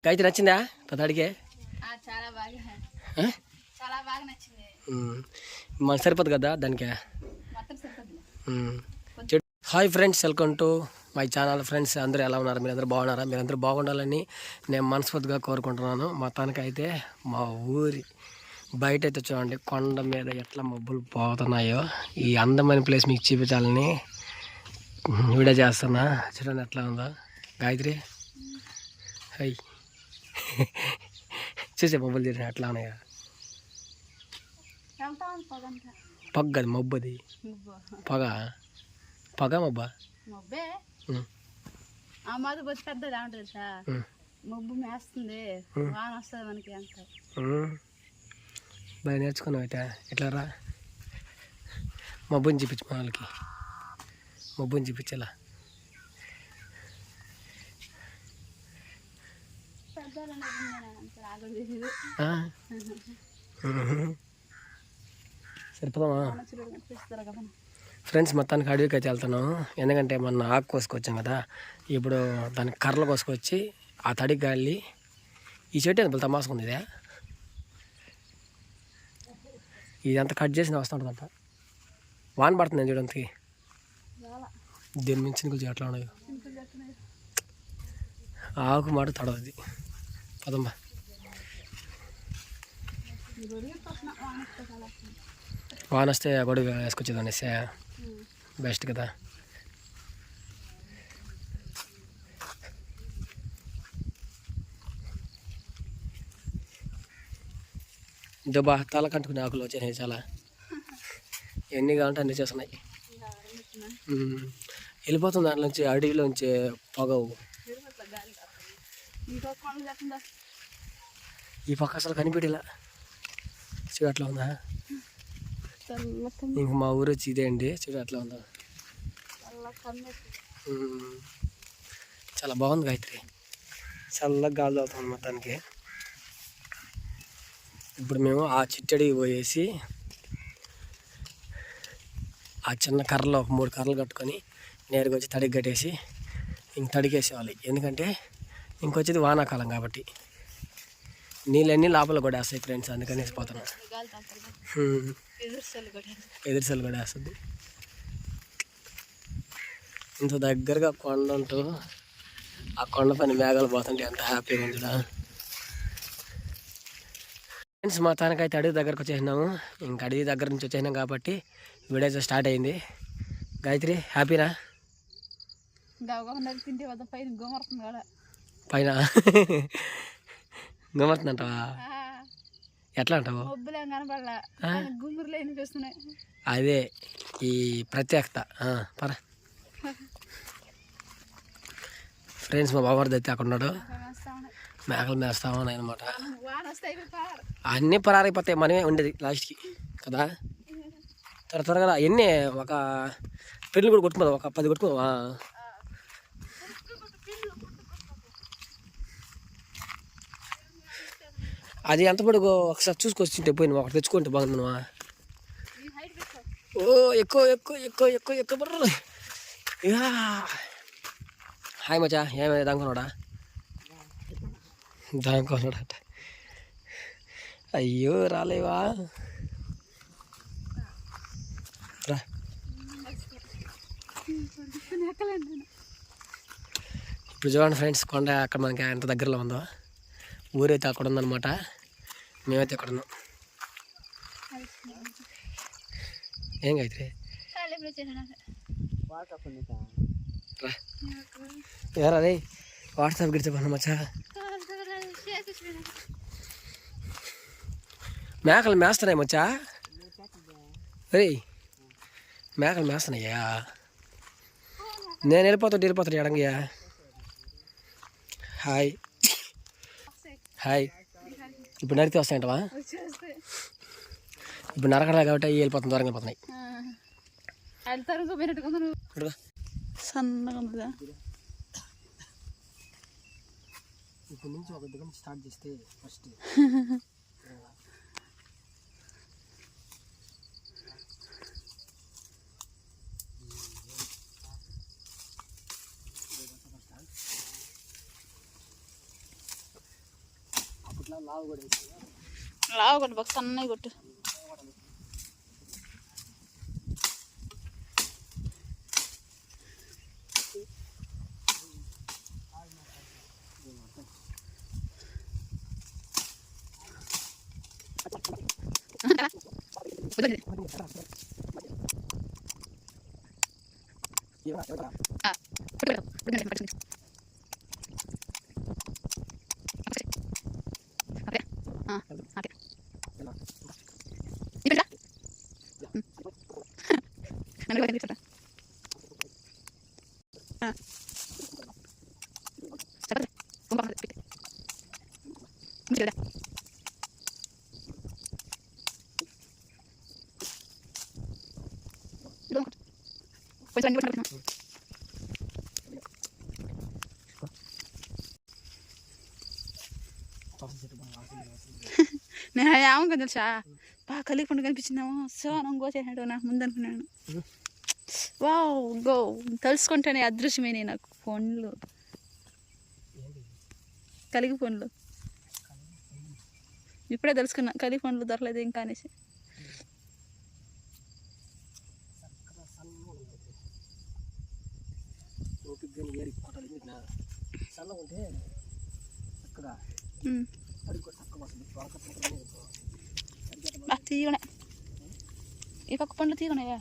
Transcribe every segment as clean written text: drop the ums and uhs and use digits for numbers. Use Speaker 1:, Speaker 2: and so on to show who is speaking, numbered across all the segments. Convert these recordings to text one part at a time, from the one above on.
Speaker 1: అయితే నచ్చిందా పతాడికే?
Speaker 2: చాలా బాగా నచ్చింది.
Speaker 1: మన సరిపోదు కదా దానికి. Hi friends, welcome to my channel. Friends అందరూ ఎలా ఉన్నారు? మీరందరూ బాగున్నారా? మీరందరూ బాగుండాలని నేను మనస్ఫూర్తిగా కోరుకుంటున్నాను. మొత్తానికి అయితే మా ఊరి బయట అయితే చూడండి, కొండ మీద ఎట్లా మబ్బులు పోతున్నాయో ఈ అందమైన ప్లేస్ మీకు చూపించాలని వీడియో చేస్తున్నా. చూడండి ఎట్లా ఉందో. గాయత్రి హై చూసే మబ్బులు చూడండి ఎట్లా ఉన్నాయో. పగ్గది మబ్బది, పొగ పొగ మబ్బా
Speaker 2: పెద్దది ఏమంటుంది సార్, మబ్బు మేస్తుంది, వాన వస్తుంది మనకి అంత
Speaker 1: బాగా నేర్చుకున్నావు. అయితే ఎట్లా రా మబ్బుని చూపించు, మా వాళ్ళకి మబ్బుని చూపించేలా. సరిపోదామా ఫ్రెండ్స్? మొత్తానికి అడవికి అయితే వెళ్తున్నాము. ఎందుకంటే మొన్న ఆకు కోసుకొచ్చాం కదా, ఇప్పుడు దానికి కర్రలు కోసుకొచ్చి ఆ తడి గాలి. ఈ చెట్టు ఎంత తమాసగా ఉంది, ఇదంతా కట్ చేసి వస్తూ ఉంటుందంట. వాన పడుతుంది చూడంతకి, దీని మించిన కొంచెం ఎట్లా ఉన్నాయి. ఆకు మాట తడవది. పదమ్మా. వాన వస్తే గొడుగు వేసుకొచ్చేది అనేసి బెస్ట్ కదా. దెబ్బ తల కంటుకునే ఆకులు వచ్చాయి చాలా. ఎన్ని కావాలంటే అన్ని చేస్తున్నాయి. వెళ్ళిపోతుంది దాంట్లోంచి, అడవిలోంచి పొగవు. ఈ పక్క అసలు కనిపెట్టేలా. చూడు అట్లా ఉందా. ఇంక మా ఊరు వచ్చి ఇదే అండి. చూడు అట్లా ఉందా. చాలా బాగుంది గాయత్రి. చల్లగా గాలి అవుతుంది మొత్తానికి. ఇప్పుడు మేము ఆ చిట్టడికి పోయేసి ఆ చిన్న కర్రలో ఒక 3 కర్రలు కట్టుకొని నేరుగా వచ్చి తడికి కట్టేసి ఇంక తడికేసేవాలి. ఎందుకంటే ఇంకొచ్చేది వానాకాలం కాబట్టి నీళ్ళన్నీ లోపల కూడా వేస్తాయి ఫ్రెండ్స్. అందుకనేసి పోతున్నాం. ఎదురుసలు కూడా వేస్తుంది. ఇంత దగ్గరగా కొండ ఉంటూ ఆ కొండ పైన మేఘాలు పోతుంటే ఎంత హ్యాపీగా ఉందిరా ఫ్రెండ్స్. మొత్తానికైతే అడవి దగ్గరకు వచ్చేసినాము. ఇంక అడవి దగ్గర నుంచి వచ్చేసినాం కాబట్టి వీడియో స్టార్ట్ అయింది. గాయత్రి హ్యాపీనా? పైన గమ్మతుందంటావా? ఎట్లా అంటావు? అదే ఈ ప్రత్యేకత. పరా ఫ్రెండ్స్, మా బాబార్ది అయితే అక్కడ ఉన్నాడు. మేకలు మేస్తామని అనమాట. అన్నీ పరారైపోతాయి, మనమే ఉండేది లాస్ట్కి కదా. త్వరగా ఎన్ని ఒక పెళ్ళి కూడా కొట్టుకోదా, ఒక 10 కొట్టుకోవా? అది ఎంత పడుకో ఒకసారి చూసుకొచ్చింటే పోయినా, ఒకటి తెచ్చుకుంటే బాగుంది. మనమా ఓ ఎక్కువ ఎక్కువ ఎక్కువ ఎక్కువ ఎక్కువ బర్ర. హాయ్ మచా, ఏమైనా దానుకున్నాడా? దానుకున్నాడట. అయ్యో రాలేవా రా. ఇప్పుడు చూడండి ఫ్రెండ్స్, కొండ అక్కడ మనకి ఎంత దగ్గరలో ఉందో. ఊరైతే అక్కడ ఉందన్నమాట, మేమైతే అక్కడ ఉన్నాం. ఏం అయితే రా రే, వాట్సాప్ గిడిచే పన్న మచ్చా. మేకలు మేస్తున్నాయి మచ్చా. రే మేకలు మేస్తున్నాయ్యా. నేను వెళ్ళిపోతాడు ఎడంగయ్యా. Hi hi. ఇప్పుడు నడితే వస్తాయంటవా? ఇప్పుడు నరకడా కాబట్టి అవి వెళ్ళిపోతుంది, దూరంగా వెళ్ళిపోతున్నాయి. ఇప్పుడు నుంచి ఒక దగ్గర నుంచి స్టార్ట్ చేస్తే ఫస్ట్ ఇట్లా లావు కూడా వేసి
Speaker 2: లావు కొట్టు బాగా సన్నగా కొట్టు. నేను ఏమనుకో తెలుసా, బాగా కలిగి పండు కనిపించిందేమో సోనం కోసేసాడు నాకు ముందు అనుకున్నాను. వావ్ గో తెలుసుకుంటేనే అదృశ్యమైనవి నాకు ఫోన్లు, కలిగి ఫోన్లు. ఇప్పుడే తెలుసుకున్నా కలిగి ఫోన్లు దొరకలేదు ఇంకా అనేసి. తీయనే ఈ పక్క పండ్లు తీయకున్నాయా?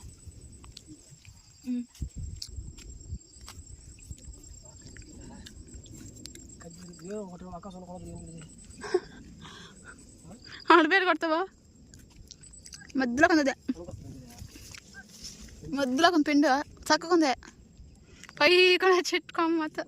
Speaker 2: ఆడ పేరు కొడతావా? మధ్యలో కొంది, మధ్యలో కొంత పిండి చక్కగా ఉంది. పై కూడా చెట్టుకోమ మొత్తం.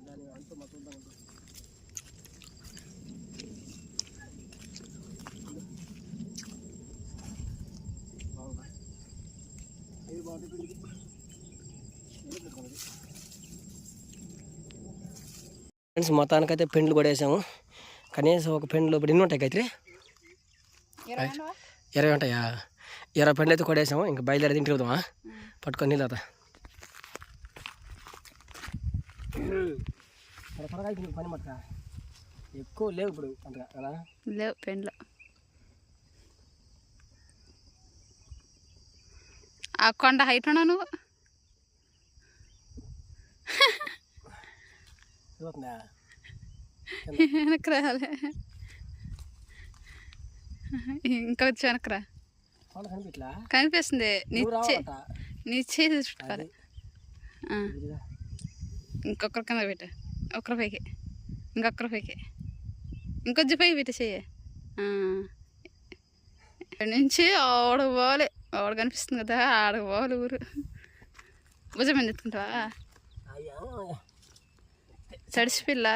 Speaker 1: ఫ్రెండ్స్ మొత్తానికైతే పెండ్లు కూడా వేసాము. కనీసం ఒక పెండ్లు ఇప్పుడు ఎన్ని ఉంటాయి అయితే? 20 ఉంటాయా? 20 పెండ్లు అయితే కొడేసాము. ఇంకా బయలుదేరి ఇంటికి వెళ్దామా? పట్టుకొని నీళ్ళు త్వరగా అయిపోయింది పని మట్ట. ఎక్కువ లేవు ఇప్పుడు అంతగా కదా,
Speaker 2: లేవు పెండ్లు. ఆ కొండ హైట్ ఉన్నా నువ్వు వెనక్కి రాలే, ఇంకా వచ్చి వెనక్కి రా. కనిపిస్తుంది నీ చేసి చుట్టుకోవాలి. ఇంకొకరి కింద పెట్టు, ఒకరి పైకి, ఇంకొకరి పైకి, ఇంకొంచెం పైకి పెట్టి చెయ్యి. ఇక్కడ నుంచి ఆడ పోవాలి, ఆడ కనిపిస్తుంది కదా ఆడ పోవాలి ఊరు. భుజం మీద ఎత్తుకుంటావా? తడిసిపిల్ల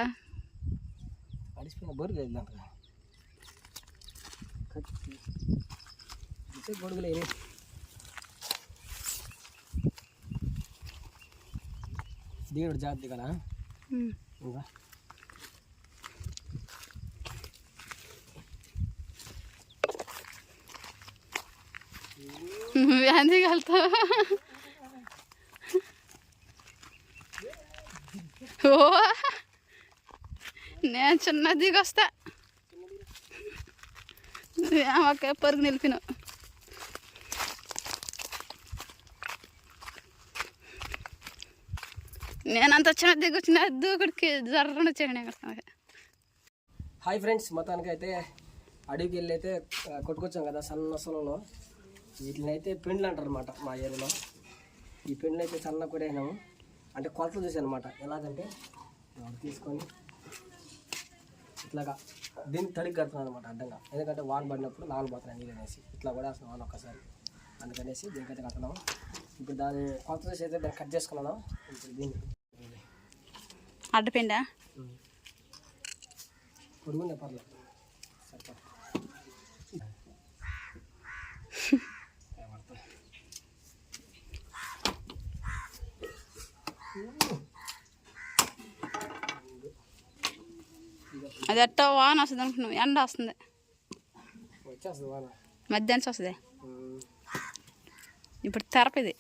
Speaker 1: దేవుడు జాతి కదా.
Speaker 2: నువ్వు ఎందుకు వెళ్తావు? ఓ నేను చిన్న దిగి వస్తా, నువ్వేమొక్క పరుగు నిలిపినావు. నేనంత చిన్న దిగి వచ్చిన దూకుడికి జర్రను వచ్చాను.
Speaker 1: హాయ్ ఫ్రెండ్స్, మొత్తానికి అయితే అడవికి వెళ్ళి అయితే కొట్టుకొచ్చాం కదా సన్న సొలలో. వీటిని అయితే పెండ్లు అంటారు అనమాట మా ఏరియాలో. ఈ పెండ్లు అయితే సన్న కొడేసినాము. అంటే కొలతలు చూసాను అనమాట. ఎలాగంటే తీసుకొని ఇట్లాగా దీన్ని తడికి కడుతున్నాను అనమాట అడ్డంగా. ఎందుకంటే వాన పడినప్పుడు నానబోతున్నాయి నీళ్ళు అనేసి. ఇట్లా కూడా వేస్తున్నాం వాన ఒక్కసారి, అందుకనేసి దీనికైతే కడుతున్నాము. ఇప్పుడు దాన్ని కొలత చూసి అయితే దాన్ని కట్ చేసుకున్నాను. ఇప్పుడు దీన్ని
Speaker 2: అడ్డపిండా
Speaker 1: పొడుగుండే పర్లేదు సరిపో.
Speaker 2: అది ఎట్టో వాన వస్తుంది అనుకున్నావు, ఎండ వస్తుంది,
Speaker 1: వచ్చేస్తుంది వాన
Speaker 2: మధ్యాహ్నం వస్తుంది. ఇప్పుడు తెరపది.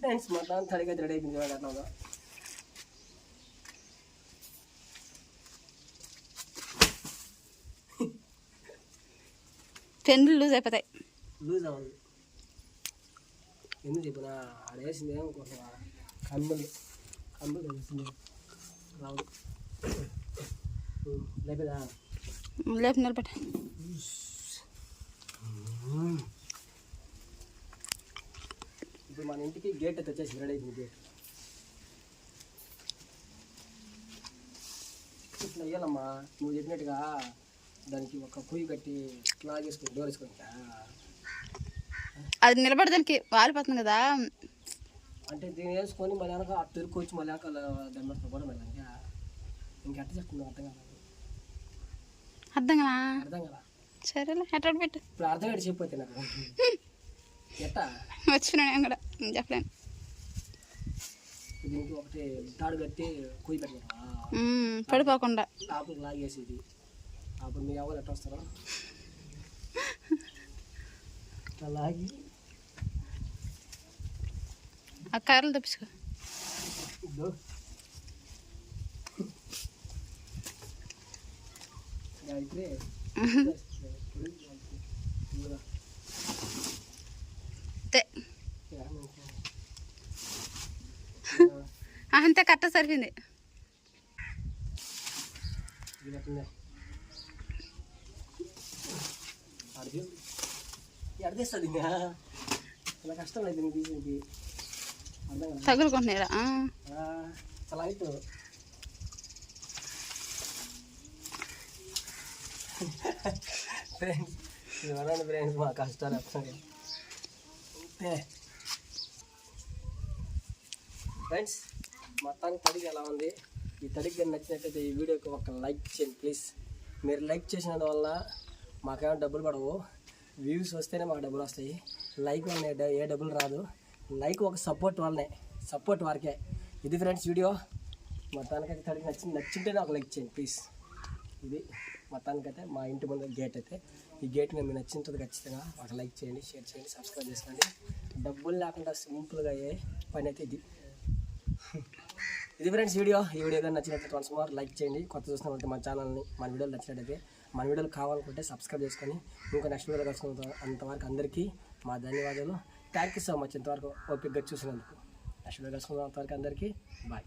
Speaker 1: ఫ్రెండ్స్ మొత్తం తడిగా రెడీ అయిపోయింది అట్లా
Speaker 2: పెన్నులు లూజ్ అయిపోతాయి.
Speaker 1: లూజ్ అవ్వదు ఎందుకు చెప్పిన ఆడ వేసింది ఏమనుకుంటున్నా కంబులు వేసింది రావు లేపేదా
Speaker 2: లేపు నిలబెట్ట.
Speaker 1: ఇప్పుడు మన ఇంటికి గేట్ అయితే వచ్చేసి రెడీ అయిపోయింది. గేట్ ఇట్లా వేయాలమ్మా నువ్వు చెప్పినట్టుగా దానికి ఒక పొయ్యి కట్టి ఇట్లా వేసుకుని డోర్ వేసుకుంటా.
Speaker 2: అది నిలబడడానికి వాలిపోతుంది కదా.
Speaker 1: అంటే దీన్ని వేసుకొని మళ్ళీ వెనక అటు తిరుక్కొచ్చి మళ్ళీ వెనక దాన్ని కూడా మళ్ళీ ఇంకెట్ట చెప్తుంది అర్థం కదా.
Speaker 2: సరేలే ఎట్లా పెట్టు.
Speaker 1: ఇప్పుడు అర్థం కాదు చెప్పిపోతే నాకు ఎట్టా
Speaker 2: వచ్చినా నేను కూడా చెప్పలేను.
Speaker 1: దీనికి ఒకటి తాడు కట్టి కుయ్యి పెట్టినా
Speaker 2: పడిపోకుండా
Speaker 1: ఆపులు లాగేసేది. అప్పుడు మీరు ఎవరు ఎట్ట వస్తారో అట్లా లాగి
Speaker 2: ఆ కర్రలు తెప్పించుకో. అంతే కట్ట సరిపోయింది.
Speaker 1: అడిగేస్తుంది ఇంకా చాలా కష్టం లేదు నీకు తీసేది.
Speaker 2: తగులుకుంటున్నారా
Speaker 1: చాలా అయితే ఫ్రెండ్స్ ఇవ్వండి ఫ్రెండ్స్ మా కష్టాలు అంతే. ఫ్రెండ్స్ మొత్తానికి తడికి ఎలా ఉంది? ఈ తడికి కానీ నచ్చినట్టయితే ఈ వీడియోకి ఒక లైక్ చేయండి ప్లీజ్. మీరు లైక్ చేసినందువల్ల మాకేమో డబ్బులు పడవు, వ్యూస్ వస్తేనే మాకు డబ్బులు వస్తాయి. లైక్ వల్ల ఏ డబ్బులు రాదు. లైక్ ఒక సపోర్ట్ వల్లనే, సపోర్ట్ వరకే. ఇది ఫ్రెండ్స్ వీడియో. మొత్తానికైతే తడికి నచ్చింటేనే ఒక లైక్ చేయండి ప్లీజ్. ఇది మొత్తానికైతే మా ఇంటి ముందు గేట్ అయితే ఈ గేట్ మీకు నచ్చింటుంది ఖచ్చితంగా ఒక లైక్ చేయండి, షేర్ చేయండి, సబ్స్క్రైబ్ చేసుకోండి. డబ్బులు లేకుండా సింపుల్గా అయ్యే పని అయితే ఇది ఫ్రెండ్స్ వీడియో. ఈ వీడియో కానీ నచ్చినట్లయితే వన్స్ మోర్ లైక్ చేయండి. కొత్త చూస్తున్నట్టు మన ఛానల్ని మన వీడియోలు నచ్చినట్టయితే మన వీడియోలు కావాలనుకుంటే సబ్స్క్రైబ్ చేసుకొని ఇంకా నెక్స్ట్ వీడియో కలుసుకున్న అంతవరకు అందరికీ మా ధన్యవాదాలు. థ్యాంక్ యూ సో మచ్ ఇంతవరకు ఓపికగా చూసినందుకు. నెక్స్ట్ వీడియో కలుసుకున్నంతవరకు అందరికీ బాయ్.